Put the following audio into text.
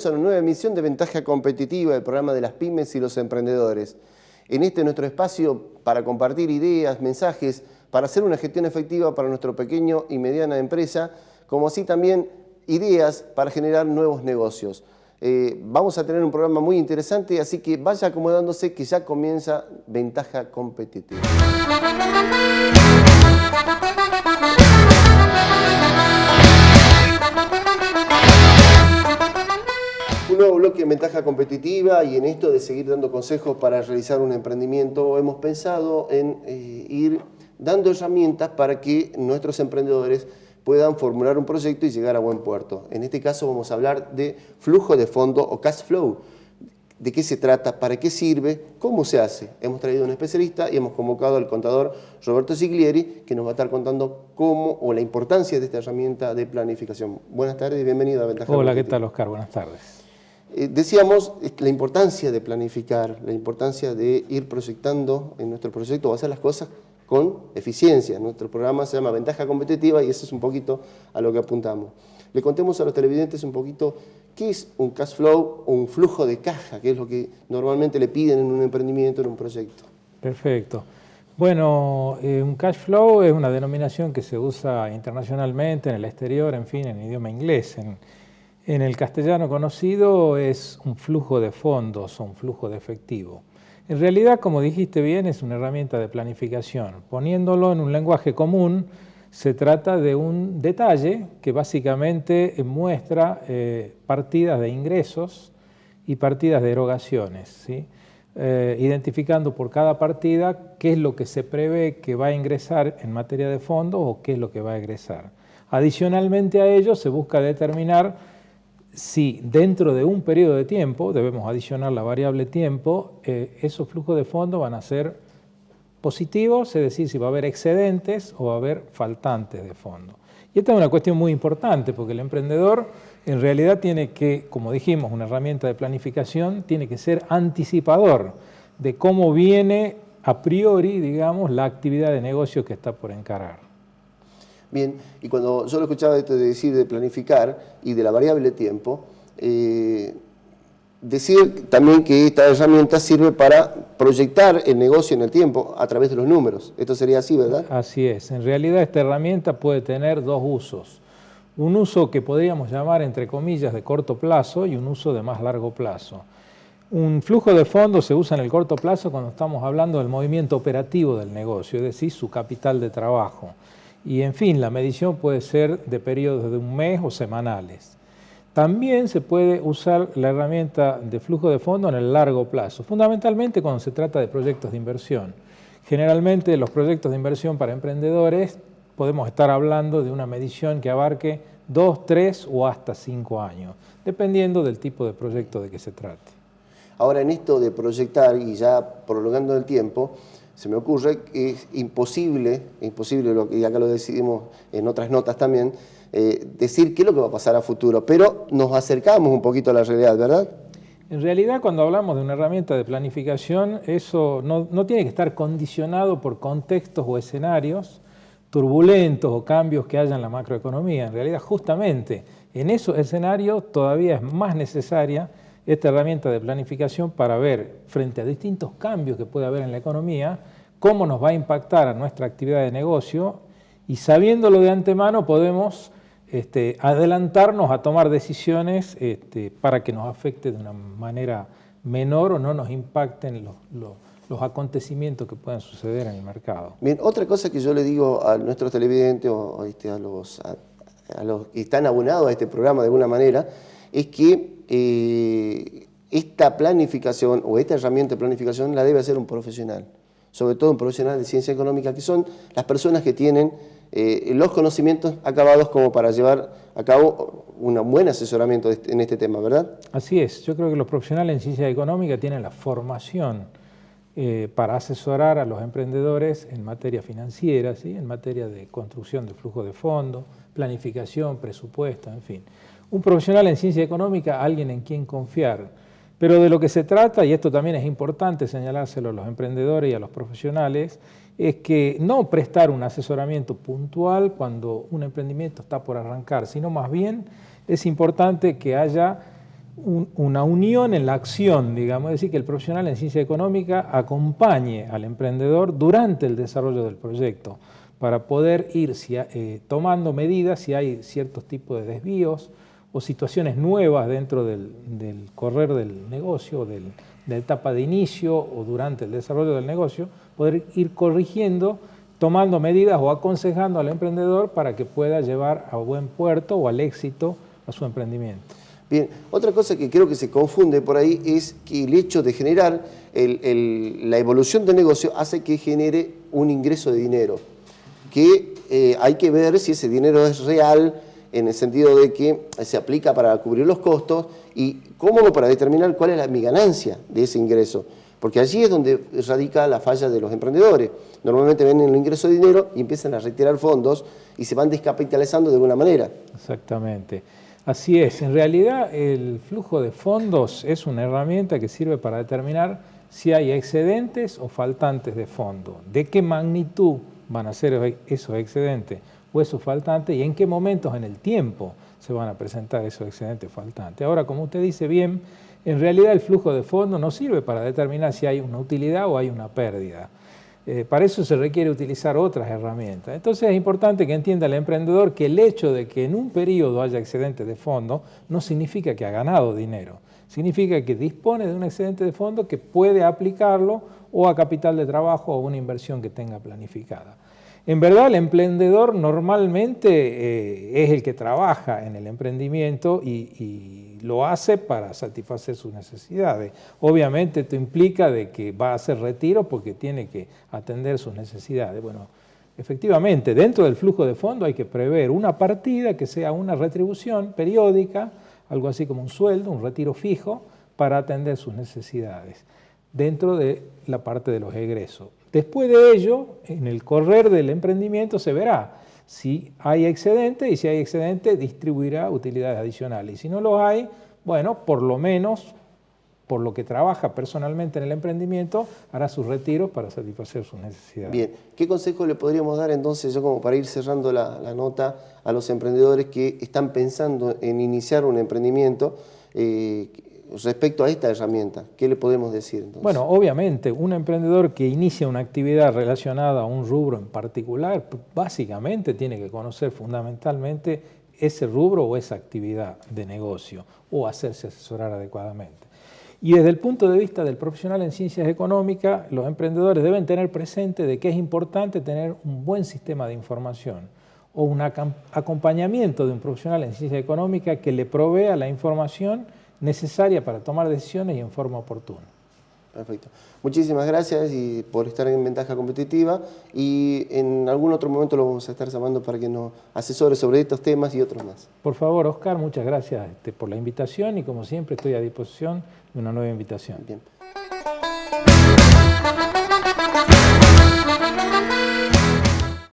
bienvenidos a una nueva emisión de Ventaja Competitiva, el programa de las pymes y los emprendedores. En este nuestro espacio para compartir ideas, mensajes, para hacer una gestión efectiva para nuestro pequeño y mediana empresa, como así también ideas para generar nuevos negocios. Vamos a tener un programa muy interesante, así que vaya acomodándose que ya comienza Ventaja Competitiva. Un nuevo bloque en Ventaja Competitiva, y en esto de seguir dando consejos para realizar un emprendimiento, hemos pensado en ir dando herramientas para que nuestros emprendedores puedan formular un proyecto y llegar a buen puerto. En este caso vamos a hablar de flujo de fondo o cash flow. ¿De qué se trata? ¿Para qué sirve? ¿Cómo se hace? Hemos traído a un especialista y hemos convocado al contador Roberto Siglieri, que nos va a estar contando cómo o la importancia de esta herramienta de planificación. Buenas tardes y bienvenido a Ventaja Hola, Competitiva. ¿qué tal, Oscar? Buenas tardes. Decíamos la importancia de planificar, la importancia de ir proyectando en nuestro proyecto o hacer las cosas con eficiencia. Nuestro programa se llama Ventaja Competitiva y eso es un poquito a lo que apuntamos. Le contemos a los televidentes un poquito qué es un cash flow o un flujo de caja, que es lo que normalmente le piden en un emprendimiento, en un proyecto. Perfecto. Bueno, un cash flow es una denominación que se usa internacionalmente, en el exterior, en fin, en idioma inglés. En el castellano conocido es un flujo de fondos o un flujo de efectivo. En realidad, como dijiste bien, es una herramienta de planificación. Poniéndolo en un lenguaje común, se trata de un detalle que básicamente muestra partidas de ingresos y partidas de erogaciones, ¿sí? Identificando por cada partida qué es lo que se prevé que va a ingresar en materia de fondos o qué es lo que va a egresar. Adicionalmente a ello, se busca determinar si dentro de un periodo de tiempo, debemos adicionar la variable tiempo, esos flujos de fondos van a ser positivos, es decir, si va a haber excedentes o va a haber faltantes de fondos. Y esta es una cuestión muy importante porque el emprendedor en realidad tiene que, como dijimos, una herramienta de planificación, tiene que ser anticipador de cómo viene a priori, digamos, la actividad de negocio que está por encarar. Bien, y cuando yo lo escuchaba esto de decir de planificar y de la variable tiempo, decir también que esta herramienta sirve para proyectar el negocio en el tiempo a través de los números. Esto sería así, ¿verdad? Así es. En realidad esta herramienta puede tener dos usos. Un uso que podríamos llamar, entre comillas, de corto plazo y un uso de más largo plazo. Un flujo de fondos se usa en el corto plazo cuando estamos hablando del movimiento operativo del negocio, es decir, su capital de trabajo. Y en fin, la medición puede ser de periodos de un mes o semanales. También se puede usar la herramienta de flujo de fondos en el largo plazo, fundamentalmente cuando se trata de proyectos de inversión. Generalmente los proyectos de inversión para emprendedores podemos estar hablando de una medición que abarque 2, 3 o hasta 5 años, dependiendo del tipo de proyecto de que se trate. Ahora, en esto de proyectar y ya prolongando el tiempo, se me ocurre que es imposible, y acá lo decidimos en otras notas también, decir qué es lo que va a pasar a futuro, pero nos acercamos un poquito a la realidad, ¿verdad? En realidad, cuando hablamos de una herramienta de planificación, eso no tiene que estar condicionado por contextos o escenarios turbulentos o cambios que haya en la macroeconomía. En realidad, justamente en esos escenarios todavía es más necesaria esta herramienta de planificación para ver, frente a distintos cambios que puede haber en la economía, cómo nos va a impactar a nuestra actividad de negocio, y sabiéndolo de antemano podemos adelantarnos a tomar decisiones para que nos afecte de una manera menor o no nos impacten los acontecimientos que puedan suceder en el mercado. Bien, otra cosa que yo le digo a nuestros televidentes o a los que están abonados a este programa de alguna manera, es que esta planificación o esta herramienta de planificación la debe hacer un profesional, sobre todo un profesional de ciencia económica, que son las personas que tienen los conocimientos acabados como para llevar a cabo un buen asesoramiento en este tema, ¿verdad? Así es. Yo creo que los profesionales en ciencia económica tienen la formación para asesorar a los emprendedores en materia financiera, ¿sí? En materia de construcción de flujo de fondos, planificación, presupuesto, en fin. Un profesional en ciencia económica, alguien en quien confiar. Pero de lo que se trata, y esto también es importante señalárselo a los emprendedores y a los profesionales, es que no prestar un asesoramiento puntual cuando un emprendimiento está por arrancar, sino más bien es importante que haya una unión en la acción, digamos, es decir, que el profesional en ciencia económica acompañe al emprendedor durante el desarrollo del proyecto para poder ir tomando medidas si hay ciertos tipos de desvíos o situaciones nuevas dentro del correr del negocio, de la etapa de inicio o durante el desarrollo del negocio, poder ir corrigiendo, tomando medidas o aconsejando al emprendedor para que pueda llevar a buen puerto o al éxito a su emprendimiento. Bien, otra cosa que creo que se confunde por ahí es que el hecho de generar la evolución del negocio hace que genere un ingreso de dinero, que hay que ver si ese dinero es real, en el sentido de que se aplica para cubrir los costos y cómo para determinar cuál es mi ganancia de ese ingreso. Porque allí es donde radica la falla de los emprendedores. Normalmente ven el ingreso de dinero y empiezan a retirar fondos y se van descapitalizando de alguna manera. Exactamente. Así es. En realidad el flujo de fondos es una herramienta que sirve para determinar si hay excedentes o faltantes de fondo. ¿De qué magnitud van a ser esos excedentes o esos faltantes y en qué momentos en el tiempo se van a presentar esos excedentes faltantes? Ahora, como usted dice bien, en realidad el flujo de fondo no sirve para determinar si hay una utilidad o hay una pérdida. Para eso se requiere utilizar otras herramientas. Entonces es importante que entienda el emprendedor que el hecho de que en un periodo haya excedente de fondo no significa que ha ganado dinero. Significa que dispone de un excedente de fondo que puede aplicarlo o a capital de trabajo o a una inversión que tenga planificada. En verdad, el emprendedor normalmente es el que trabaja en el emprendimiento y lo hace para satisfacer sus necesidades. Obviamente, esto implica de que va a hacer retiro porque tiene que atender sus necesidades. Bueno, efectivamente, dentro del flujo de fondo hay que prever una partida que sea una retribución periódica, algo así como un sueldo, un retiro fijo, para atender sus necesidades, dentro de la parte de los egresos. Después de ello, en el correr del emprendimiento se verá si hay excedente y si hay excedente distribuirá utilidades adicionales. Y si no los hay, bueno, por lo menos, por lo que trabaja personalmente en el emprendimiento, hará sus retiros para satisfacer sus necesidades. Bien, ¿qué consejo le podríamos dar entonces, yo como para ir cerrando la nota, a los emprendedores que están pensando en iniciar un emprendimiento respecto a esta herramienta? ¿Qué le podemos decir entonces? Bueno, obviamente, un emprendedor que inicia una actividad relacionada a un rubro en particular, básicamente tiene que conocer fundamentalmente ese rubro o esa actividad de negocio o hacerse asesorar adecuadamente. Y desde el punto de vista del profesional en ciencias económicas, los emprendedores deben tener presente de que es importante tener un buen sistema de información o un acompañamiento de un profesional en ciencias económicas que le provea la información necesaria para tomar decisiones y en forma oportuna. Perfecto. Muchísimas gracias por estar en Ventaja Competitiva y en algún otro momento lo vamos a estar llamando para que nos asesore sobre estos temas y otros más. Por favor, Oscar, muchas gracias por la invitación y como siempre estoy a disposición de una nueva invitación. Bien.